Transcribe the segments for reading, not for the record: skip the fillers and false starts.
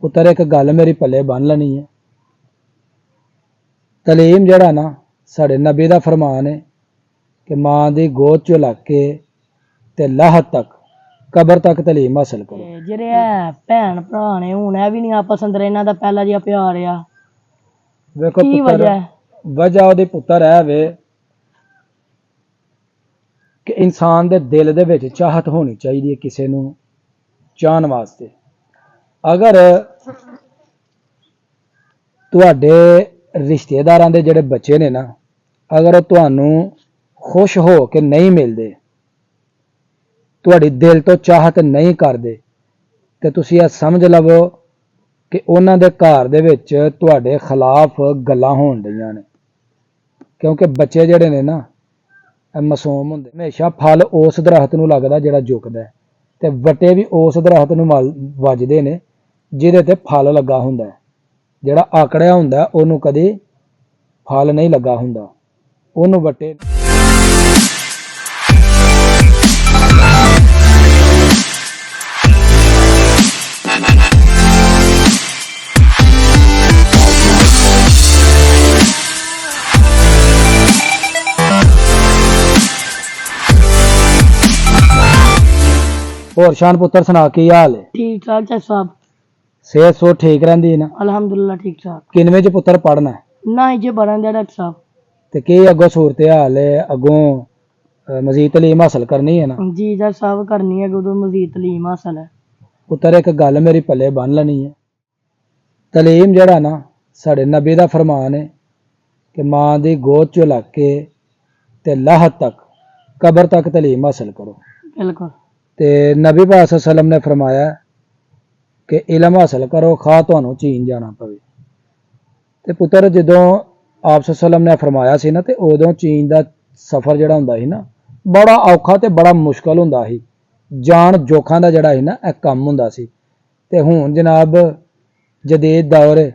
पुत्र एक गल मेरी पल्ले बन लेनी है। तलीम जड़ा ना साढ़े नबी दा फरमान है कि मां दी गोद चो लग के ते लाहत तक कबर तक तलीम हासिल करो। ਜਿਹੜੇ ਹੈ ਭੈਣ ਭਰਾ ਨੇ ਹੁਣ ਇਹ ਵੀ ਨਹੀਂ ਆਪਸ ਅੰਦਰ ਇਹਨਾਂ ਦਾ ਪਹਿਲਾ ਜਿਹਾ ਪਿਆਰ ਆ। ਵੇਖੋ ਕੀ ਪੁੱਤਰ ਵਜ੍ਹਾ ਹੈ? ਵਜ੍ਹਾ ਉਹਦੇ ਪੁੱਤਰ ਹੈ ਵੇ ਕਿ ਇਨਸਾਨ ਦੇ ਦਿਲ ਦੇ ਵਿੱਚ ਚਾਹਤ ਹੋਣੀ ਚਾਹੀਦੀ ਹੈ ਕਿਸੇ ਨੂੰ ਚਾਹਣ ਵਾਸਤੇ। ਅਗਰ ਤੁਹਾਡੇ ਰਿਸ਼ਤੇਦਾਰਾਂ ਦੇ ਜਿਹੜੇ ਬੱਚੇ ਨੇ ਨਾ, ਅਗਰ ਉਹ ਤੁਹਾਨੂੰ ਖੁਸ਼ ਹੋ ਕੇ ਨਹੀਂ ਮਿਲਦੇ, ਤੁਹਾਡੀ ਦਿਲ ਤੋਂ ਚਾਹਤ ਨਹੀਂ ਕਰਦੇ, ਤੇ ਤੁਸੀਂ ਇਹ ਸਮਝ ਲਵੋ ਕਿ ਉਹਨਾਂ ਦੇ ਘਰ ਦੇ ਵਿੱਚ ਤੁਹਾਡੇ ਖਿਲਾਫ ਗੱਲਾਂ ਹੋਣ ਡਈਆਂ ਨੇ। ਕਿਉਂਕਿ ਬੱਚੇ ਜਿਹੜੇ ਨੇ ਨਾ ਇਹ ਮਾਸੂਮ ਹੁੰਦੇ, ਹਮੇਸ਼ਾ ਫਲ ਉਸ ਦਰਖਤ ਨੂੰ ਲੱਗਦਾ ਜਿਹੜਾ ਝੁਕਦਾ, ਤੇ ਵੱਟੇ ਵੀ ਉਸ ਦਰਖਤ ਨੂੰ ਵੱਜਦੇ ਨੇ ਜਿਹਦੇ ਤੇ ਫਲ ਲੱਗਾ ਹੁੰਦਾ। ਜਿਹੜਾ ਆਕੜਿਆ ਹੁੰਦਾ ਉਹਨੂੰ ਕਦੇ ਫਲ ਨਹੀਂ ਲੱਗਾ ਹੁੰਦਾ, ਉਹਨੂੰ ਵੱਟੇ। ਹੋਰ ਸ਼ਾਨ ਪੁੱਤਰ ਸੁਣਾ ਕੀ ਹਾਲ ਹੈ? ਠੀਕ ਠਾਕ ਚਾਚਾ ਸਾਹਿਬ। ਸਿਹਤ ਸੋ ਠੀਕ ਰਹਿੰਦੀ ਹੈ ਨਾ? ਅਲਹਮਦੁਲਿਲਾ ਠੀਕ ਠਾਕ। ਕਿਨਵੇਂ ਚ ਪੁੱਤਰ ਪੜਨਾ? ਨਾ ਜੇ ਬੜਨ ਦਾ ਡਾਕਟਰ ਸਾਹਿਬ। ਤੇ ਕੀ ਅੱਗੋਂ ਸੂਰਤ ਹਾਲ ਹੈ? ਅੱਗੋਂ ਮਜ਼ੀਦ ਤਲੀਮ ਹਾਸਲ ਕਰਨੀ ਹੈ ਨਾ? ਜੀ ਡਾਕਟਰ ਸਾਹਿਬ ਕਰਨੀ ਹੈ, ਉਦੋਂ ਮਜ਼ੀਦ ਤਲੀਮ ਹਾਸਲ ਹੈ। ਪੁੱਤਰ ਇੱਕ ਗੱਲ ਮੇਰੀ ਪੱਲੇ ਬੰਨ ਲੈਣੀ ਹੈ। ਤਲੀਮ ਜਿਹੜਾ ਨਾ ਸਾਡੇ ਨਬੀ ਦਾ ਫਰਮਾਨ ਹੈ ਕਿ ਮਾਂ ਦੀ ਗੋਦ ਚੋਂ ਲੱਗ ਕੇ ਤੇ ਲਾਹਤ ਤੱਕ ਕਬਰ ਤੱਕ ਤਲੀਮ ਹਾਸਲ ਕਰੋ। ਬਿਲਕੁਲ। ਤੇ ਨਬੀ ਪਾਕ ਸੱਲੱਲਾਹੁ ਅਲੈहि ਵਸੱਲਮ ਨੇ ਫਰਮਾਇਆ ਕਿ ਇਲਮ ਹਾਸਲ ਕਰੋ ਖਾ ਤੁਹਾਨੂੰ ਚੀਨ ਜਾਣਾ ਪਵੇ। ਤੇ ਪੁੱਤਰ ਜਦੋਂ ਆਪ ਸੱਲਮ ਨੇ ਫਰਮਾਇਆ ਸੀ ਨਾ, ਤੇ ਉਦੋਂ ਚੀਨ ਦਾ ਸਫ਼ਰ ਜਿਹੜਾ ਹੁੰਦਾ ਸੀ ਨਾ ਬੜਾ ਔਖਾ ਤੇ ਬੜਾ ਮੁਸ਼ਕਲ ਹੁੰਦਾ ਸੀ। ਜਾਨ ਜੋਖਾਂ ਦਾ ਜਿਹੜਾ ਸੀ ਨਾ ਇਹ ਕੰਮ ਹੁੰਦਾ ਸੀ। ਤੇ ਹੁਣ ਜਨਾਬ ਜਦੀਦ ਦੌਰ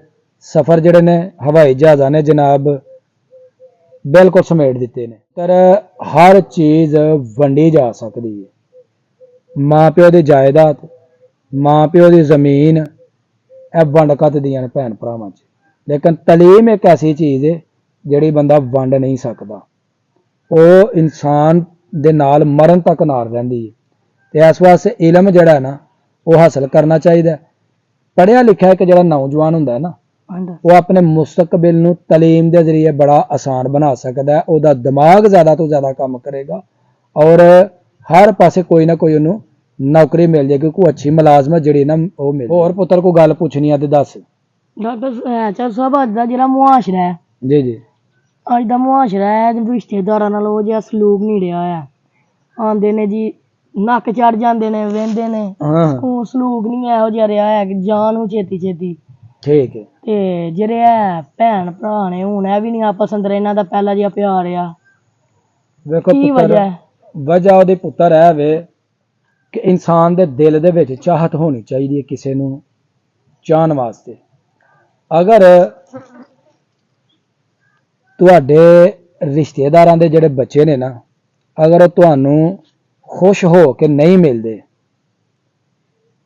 ਸਫ਼ਰ ਜਿਹੜੇ ਨੇ ਹਵਾਈ ਜਹਾਜ਼ਾਂ ਨੇ ਜਨਾਬ ਬਿਲਕੁਲ ਸਮੇਟ ਦਿੱਤੇ ਨੇ। ਪਰ ਹਰ ਚੀਜ਼ ਵੰਡੀ ਜਾ ਸਕਦੀ ਹੈ। ਮਾਂ ਪਿਓ ਦੀ ਜਾਇਦਾਦ, ਮਾਂ ਪਿਓ ਦੀ ਜ਼ਮੀਨ, ਇਹ ਵੰਡ ਕੱਤਦੀਆਂ ਨੇ ਭੈਣ ਭਰਾਵਾਂ 'ਚ। ਲੇਕਿਨ ਤਲੀਮ ਇੱਕ ਐਸੀ ਚੀਜ਼ ਹੈ ਜਿਹੜੀ ਬੰਦਾ ਵੰਡ ਨਹੀਂ ਸਕਦਾ। ਉਹ ਇਨਸਾਨ ਦੇ ਨਾਲ ਮਰਨ ਤੱਕ ਨਾਲ ਰਹਿੰਦੀ ਹੈ। ਤੇ ਇਸ ਵਾਸਤੇ ਇਲਮ ਜਿਹੜਾ ਨਾ ਉਹ ਹਾਸਲ ਕਰਨਾ ਚਾਹੀਦਾ। ਪੜ੍ਹਿਆ ਲਿਖਿਆ ਇੱਕ ਜਿਹੜਾ ਨੌਜਵਾਨ ਹੁੰਦਾ ਨਾ, ਉਹ ਆਪਣੇ ਮੁਸਤਕਬਲ ਨੂੰ ਤਲੀਮ ਦੇ ਜ਼ਰੀਏ ਬੜਾ ਆਸਾਨ ਬਣਾ ਸਕਦਾ। ਉਹਦਾ ਦਿਮਾਗ ਜ਼ਿਆਦਾ ਤੋਂ ਜ਼ਿਆਦਾ ਕੰਮ ਕਰੇਗਾ ਔਰ ਹਰ ਪਾਸੇ ਕੋਈ ਨਾ ਕੋਈ ਉਹਨੂੰ ਨੌਕਰੀ ਮਿਲ ਜਾਏਗੀ, ਕੋਈ ਅੱਛੀ ਮੁਲਾਜ਼ਮਤ ਜਿਹੜੀ ਨਾ ਉਹ ਮਿਲ। ਹੋਰ ਪੁੱਤਰ ਕੋਈ ਗੱਲ ਪੁੱਛਣੀ ਆ ਤੇ ਦੱਸ। ਡਾਕਟਰ ਸਾਹਿਬ ਅੱਜ ਦਾ ਜਿਹੜਾ ਮੁਆਸ਼ਰਾ ਹੈ, ਜੀ ਜੀ, ਅੱਜ ਦਾ ਮੁਆਸ਼ਰਾ ਹੈ ਰਿਸ਼ਤੇਦਾਰਾਂ ਨਾਲ ਉਹ ਜਿਹਾ ਸਲੂਕ ਨਹੀਂ ਰਿਹਾ ਆ। ਆਉਂਦੇ ਨੇ ਜੀ ਨੱਕ ਚੜ ਜਾਂਦੇ ਨੇ, ਵਹਿੰਦੇ ਨੇ, ਉਹ ਸਲੂਕ ਨਹੀਂ ਇਹੋ ਜਿਹਾ ਰਿਹਾ ਹੈ ਕਿ ਜਾਨ ਨੂੰ ਛੇਤੀ ਛੇਤੀ। ਠੀਕ ਹੈ। ਤੇ ਜਿਹੜੇ ਹੈ ਭੈਣ ਭਰਾ ਨੇ ਹੁਣ ਇਹ ਵੀ ਨਹੀਂ ਆਪਸ ਅੰਦਰ ਇਹਨਾਂ ਦਾ ਪਹਿਲਾ ਜਿਹਾ ਪਿਆਰ ਆ। ਵੇਖੋ ਕੀ ਵਜ੍ਹਾ ਹੈ? ਵਜ੍ਹਾ ਉਹਦੇ ਪੁੱਤਰ ਹੈ ਵੇ ਕਿ ਇਨਸਾਨ ਦੇ ਦਿਲ ਦੇ ਵਿੱਚ ਚਾਹਤ ਹੋਣੀ ਚਾਹੀਦੀ ਹੈ ਕਿਸੇ ਨੂੰ ਚਾਹਣ ਵਾਸਤੇ। ਅਗਰ ਤੁਹਾਡੇ ਰਿਸ਼ਤੇਦਾਰਾਂ ਦੇ ਜਿਹੜੇ ਬੱਚੇ ਨੇ ਨਾ, ਅਗਰ ਉਹ ਤੁਹਾਨੂੰ ਖੁਸ਼ ਹੋ ਕੇ ਨਹੀਂ ਮਿਲਦੇ,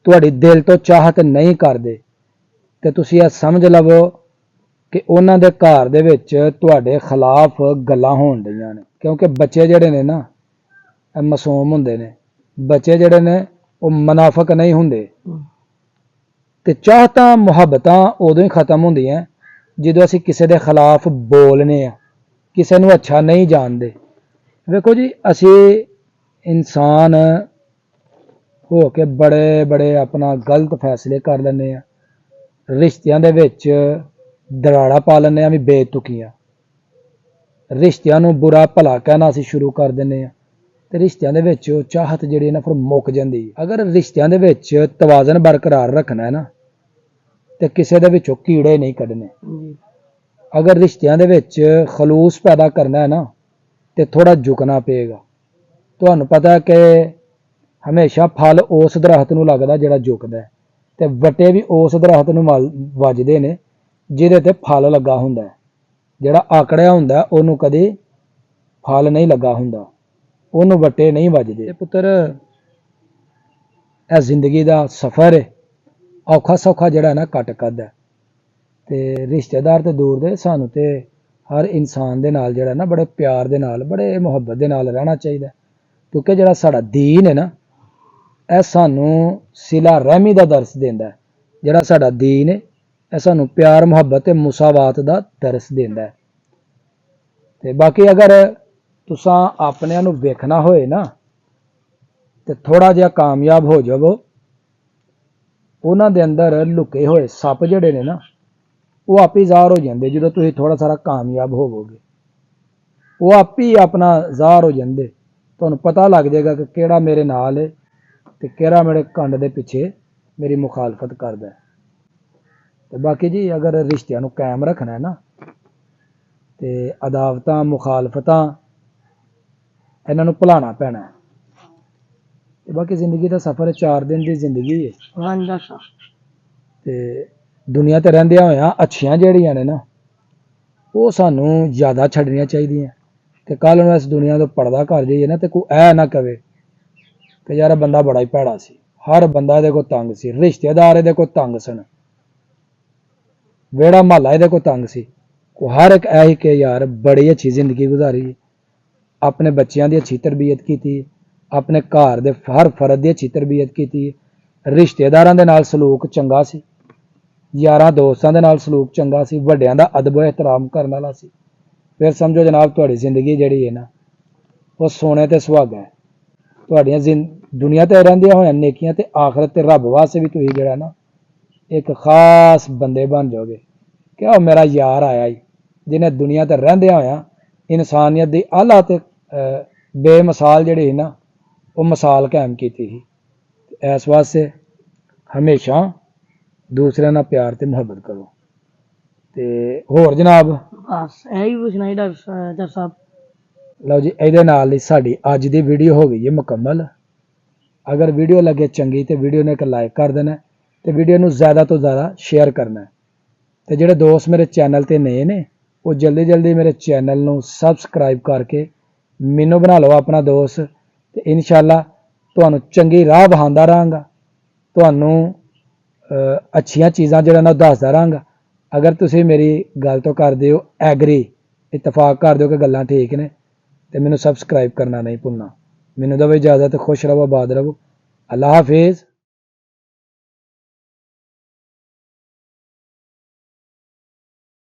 ਤੁਹਾਡੀ ਦਿਲ ਤੋਂ ਚਾਹਤ ਨਹੀਂ ਕਰਦੇ, ਤੇ ਤੁਸੀਂ ਇਹ ਸਮਝ ਲਵੋ ਕਿ ਉਹਨਾਂ ਦੇ ਘਰ ਦੇ ਵਿੱਚ ਤੁਹਾਡੇ ਖਿਲਾਫ ਗੱਲਾਂ ਹੋਣ ਡਈਆਂ ਨੇ। ਕਿਉਂਕਿ ਬੱਚੇ ਜਿਹੜੇ ਨੇ ਨਾ ਇਹ ਮਾਸੂਮ ਹੁੰਦੇ ਨੇ। ਬੱਚੇ ਜਿਹੜੇ ਨੇ ਉਹ ਮੁਨਾਫਿਕ ਨਹੀਂ ਹੁੰਦੇ। ਤੇ ਚਾਹਤਾਂ ਮੁਹੱਬਤਾਂ ਉਦੋਂ ਹੀ ਖਤਮ ਹੁੰਦੀਆਂ ਜਦੋਂ ਅਸੀਂ ਕਿਸੇ ਦੇ ਖਿਲਾਫ ਬੋਲਨੇ ਆ, ਕਿਸੇ ਨੂੰ ਅੱਛਾ ਨਹੀਂ ਜਾਣਦੇ। ਵੇਖੋ ਜੀ, ਅਸੀਂ ਇਨਸਾਨ ਹੋ ਕੇ ਬੜੇ ਬੜੇ ਆਪਣਾ ਗਲਤ ਫੈਸਲੇ ਕਰ ਲੈਂਦੇ ਆ। ਰਿਸ਼ਤਿਆਂ ਦੇ ਵਿੱਚ ਦਰਾੜਾ ਪਾ ਲੈਂਦੇ ਆ ਵੀ ਬੇਤੁਕੀਆਂ। ਰਿਸ਼ਤਿਆਂ ਨੂੰ ਬੁਰਾ ਭਲਾ ਕਹਿਣਾ ਅਸੀਂ ਸ਼ੁਰੂ ਕਰ ਦਿੰਦੇ ਆ, ਤੇ ਰਿਸ਼ਤਿਆਂ ਦੇ ਵਿੱਚ ਉਹ ਚਾਹਤ ਜਿਹੜੀ ਨਾ ਫਿਰ ਮੁੱਕ ਜਾਂਦੀ ਹੈ। ਅਗਰ ਰਿਸ਼ਤਿਆਂ ਦੇ ਵਿੱਚ ਤਵਾਜ਼ਨ ਬਰਕਰਾਰ ਰੱਖਣਾ ਹੈ ਨਾ, ਤੇ ਕਿਸੇ ਦੇ ਵਿੱਚੋਂ ਕੀੜੇ ਨਹੀਂ ਕੱਢਣੇ। ਅਗਰ ਰਿਸ਼ਤਿਆਂ ਦੇ ਵਿੱਚ ਖਲੂਸ ਪੈਦਾ ਕਰਨਾ ਹੈ ਨਾ, ਤੇ ਥੋੜਾ ਝੁਕਣਾ ਪਏਗਾ। ਤੁਹਾਨੂੰ ਪਤਾ ਕਿ ਹਮੇਸ਼ਾ ਫਲ ਉਸ ਦਰਖਤ ਨੂੰ ਲੱਗਦਾ ਜਿਹੜਾ ਝੁਕਦਾ, ਤੇ ਵੱਟੇ ਵੀ ਉਸ ਦਰਖਤ ਨੂੰ ਵੱਜਦੇ ਨੇ ਜਿਹਦੇ ਤੇ ਫਲ ਲੱਗਾ ਹੁੰਦਾ। ਜਿਹੜਾ ਆਕੜਿਆ ਹੁੰਦਾ ਉਹਨੂੰ ਕਦੇ ਫਲ ਨਹੀਂ ਲੱਗਾ ਹੁੰਦਾ, ਉਹਨੂੰ ਵੱਟੇ ਨਹੀਂ ਵੱਜਦੇ। ਪੁੱਤਰ ਇਹ ਜ਼ਿੰਦਗੀ ਦਾ ਸਫ਼ਰ ਹੈ, ਔਖਾ ਸੌਖਾ ਜਿਹੜਾ ਨਾ ਕੱਟ ਕੱਢਦਾ। ਤੇ ਰਿਸ਼ਤੇਦਾਰ ਤੇ ਦੂਰ ਦੇ, ਸਾਨੂੰ ਤੇ ਹਰ ਇਨਸਾਨ ਦੇ ਨਾਲ ਜਿਹੜਾ ਨਾ ਬੜੇ ਪਿਆਰ ਦੇ ਨਾਲ, ਬੜੇ ਮੁਹੱਬਤ ਦੇ ਨਾਲ ਰਹਿਣਾ ਚਾਹੀਦਾ, ਕਿਉਂਕਿ ਜਿਹੜਾ ਸਾਡਾ ਦੀਨ ਹੈ ਨਾ, ਇਹ ਸਾਨੂੰ ਸਿਲਾ ਰਹਿਮੀ ਦਾ ਦਰਸ ਦਿੰਦਾ ਹੈ। ਜਿਹੜਾ ਸਾਡਾ ਦੀਨ ਹੈ ਇਹ ਸਾਨੂੰ ਪਿਆਰ ਮੁਹੱਬਤ ਤੇ ਮੁਸਾਵਾਤ ਦਾ ਦਰਸ ਦਿੰਦਾ ਹੈ। ਤੇ ਬਾਕੀ ਅਗਰ ਤੁਸਾਂ ਆਪਣਿਆਂ ਨੂੰ ਵੇਖਣਾ ਹੋਏ ਨਾ ਤੇ ਥੋੜਾ ਜਿਹਾ ਕਾਮਯਾਬ ਹੋ ਜਾਵੋ, ਉਹਨਾਂ ਦੇ ਅੰਦਰ ਲੁਕੇ ਹੋਏ ਸੱਪ ਜਿਹੜੇ ਨੇ ਨਾ ਉਹ ਆਪੇ ਜ਼ਾਹਰ ਹੋ ਜਾਂਦੇ। ਜਦੋਂ ਤੁਸੀਂ ਥੋੜਾ ਸਾਰਾ ਕਾਮਯਾਬ ਹੋਵੋਗੇ ਉਹ ਆਪੇ ਹੀ ਆਪਣਾ ਜ਼ਾਹਰ ਹੋ ਜਾਂਦੇ। ਤੁਹਾਨੂੰ ਪਤਾ ਲੱਗ ਜਾਏਗਾ ਕਿ ਕਿਹੜਾ ਮੇਰੇ ਨਾਲ ਹੈ ਤੇ ਕਿਹੜਾ ਮੇਰੇ ਕੰਡ ਦੇ ਪਿੱਛੇ ਮੇਰੀ ਮੁਖਾਲਫਤ ਕਰਦਾ ਹੈ। ਤੇ ਬਾਕੀ ਜੀ ਅਗਰ ਰਿਸ਼ਤਿਆਂ ਨੂੰ ਕਾਇਮ ਰੱਖਣਾ ਹੈ ਨਾ ਤੇ ਅਦਾਵਤਾਂ ਮੁਖਾਲਫਤਾਂ ਇਹਨਾਂ ਨੂੰ ਭੁਲਾਉਣਾ ਪੈਣਾ ਹੈ। ਤੇ ਬਾਕੀ ਜ਼ਿੰਦਗੀ ਦਾ ਸਫ਼ਰ 4 ਦਿਨ ਦੀ ਜ਼ਿੰਦਗੀ ਹੈ। ਹਾਂਜੀ ਡਾਕਟਰ ਸਾਹਿਬ। ਤੇ ਦੁਨੀਆ ਤੇ ਰਹਿੰਦਿਆਂ ਹੋਇਆਂ ਅੱਛੀਆਂ ਜਿਹੜੀਆਂ ਨੇ ਨਾ ਉਹ ਸਾਨੂੰ ਜ਼ਿਆਦਾ ਛੱਡਣੀਆਂ ਚਾਹੀਦੀਆਂ। ਤੇ ਕੱਲ੍ਹ ਨੂੰ ਇਸ ਦੁਨੀਆ ਤੋਂ ਪਰਦਾ ਕਰ ਜਾਈਏ ਨਾ ਤੇ ਕੋਈ ਇਹ ਨਾ ਕਵੇ ਕਿ ਯਾਰ ਬੰਦਾ ਬੜਾ ਹੀ ਭੈੜਾ ਸੀ, ਹਰ ਬੰਦਾ ਇਹਦੇ ਕੋਲ ਤੰਗ ਸੀ, ਰਿਸ਼ਤੇਦਾਰ ਇਹਦੇ ਕੋਲ ਤੰਗ ਸਨ, ਵਿਹੜਾ ਮਹੱਲਾ ਇਹਦੇ ਕੋਲ ਤੰਗ ਸੀ। ਹਰ ਇੱਕ ਇਹੀ ਕਿ ਯਾਰ ਬੜੀ ਅੱਛੀ ਜ਼ਿੰਦਗੀ ਗੁਜ਼ਾਰੀ, ਆਪਣੇ ਬੱਚਿਆਂ ਦੀ ਅੱਛੀ ਤਰਬੀਅਤ ਕੀਤੀ, ਆਪਣੇ ਘਰ ਦੇ ਹਰ ਫਰਦ ਦੀ ਅੱਛੀ ਤਰਬੀਅਤ ਕੀਤੀ, ਰਿਸ਼ਤੇਦਾਰਾਂ ਦੇ ਨਾਲ ਸਲੂਕ ਚੰਗਾ ਸੀ, ਯਾਰਾਂ ਦੋਸਤਾਂ ਦੇ ਨਾਲ ਸਲੂਕ ਚੰਗਾ ਸੀ, ਵੱਡਿਆਂ ਦਾ ਅਦਬ ਇਹਤਰਾਮ ਕਰਨ ਵਾਲਾ ਸੀ। ਫਿਰ ਸਮਝੋ ਜਨਾਬ ਤੁਹਾਡੀ ਜ਼ਿੰਦਗੀ ਜਿਹੜੀ ਹੈ ਨਾ ਉਹ ਸੋਨੇ ਤੇ ਸੁਹਾਗਾ ਹੈ। ਤੁਹਾਡੀਆਂ ਦੁਨੀਆ ਤੇ ਰਹਿੰਦੀਆਂ ਹੋਈਆਂ ਨੇਕੀਆਂ ਤੇ ਆਖਰਤ ਤੇ ਰੱਬ ਵਾਸਤੇ ਵੀ ਤੁਸੀਂ ਜਿਹੜਾ ਨਾ ਇੱਕ ਖਾਸ ਬੰਦੇ ਬਣ ਜਾਓਗੇ ਕਿ ਉਹ ਮੇਰਾ ਯਾਰ ਆਇਆ ਹੀ ਜਿਹਨੇ ਦੁਨੀਆ ਤੇ ਰਹਿੰਦਿਆਂ ਹੋਇਆਂ ਇਨਸਾਨੀਅਤ ਦੀ ਆਲਾ ਤੇ ਬੇਮਿਸਾਲ ਜਿਹੜੀ ਸੀ ਨਾ ਉਹ ਮਿਸਾਲ ਕਾਇਮ ਕੀਤੀ ਸੀ। ਇਸ ਵਾਸਤੇ ਹਮੇਸ਼ਾ ਦੂਸਰਿਆਂ ਨਾਲ ਪਿਆਰ ਤੇ ਮੁਹੱਬਤ ਕਰੋ। ਤੇ ਹੋਰ ਜਨਾਬ ਬਸ ਇਹੀ ਪੁੱਛਣਾ ਸੀ ਡਾਕਟਰ ਸਾਹਿਬ। ਲਓ ਜੀ, ਇਹਦੇ ਨਾਲ ਹੀ ਸਾਡੀ ਅੱਜ ਦੀ ਵੀਡੀਓ ਹੋ ਗਈ ਹੈ ਮੁਕੰਮਲ। ਅਗਰ ਵੀਡੀਓ ਲੱਗੇ ਚੰਗੀ ਤੇ ਵੀਡੀਓ ਨੂੰ ਇੱਕ ਲਾਈਕ ਕਰ ਦੇਣਾ ਤੇ ਵੀਡੀਓ ਨੂੰ ਜ਼ਿਆਦਾ ਤੋਂ ਜ਼ਿਆਦਾ ਸ਼ੇਅਰ ਕਰਨਾ। ਤੇ ਜਿਹੜੇ ਦੋਸਤ ਮੇਰੇ ਚੈਨਲ ਤੇ ਨਏ ਨੇ ਉਹ ਜਲਦੀ ਜਲਦੀ ਮੇਰੇ ਚੈਨਲ ਨੂੰ ਸਬਸਕ੍ਰਾਈਬ ਕਰਕੇ ਮੈਨੂੰ ਬਣਾ ਲਓ ਆਪਣਾ ਦੋਸਤ। ਤੇ ਇਨਸ਼ਾਅੱਲਾ ਤੁਹਾਨੂੰ ਚੰਗੀ ਰਾਹ ਵਹਾਉਂਦਾ ਰਹਾਂਗਾ, ਤੁਹਾਨੂੰ ਅੱਛੀਆਂ ਚੀਜ਼ਾਂ ਜਿਹੜਾ ਨਾ ਦੱਸਦਾ ਰਹਾਂਗਾ। ਅਗਰ ਤੁਸੀਂ ਮੇਰੀ ਗੱਲ ਤੋਂ ਕਰਦੇ ਹੋ ਐਗਰੀ, ਇਤਫਾਕ ਕਰ ਦਿਓ ਕਿ ਗੱਲਾਂ ਠੀਕ ਨੇ, ਤੇ ਮੈਨੂੰ ਸਬਸਕ੍ਰਾਈਬ ਕਰਨਾ ਨਹੀਂ ਭੁੱਲਣਾ। ਮੈਨੂੰ ਦਿਓ ਇਜਾਜ਼ਤ, ਖੁਸ਼ ਰਹੋ, ਆਬਾਦ ਰਹੋ। ਅੱਲਾ ਹਾਫਿਜ਼।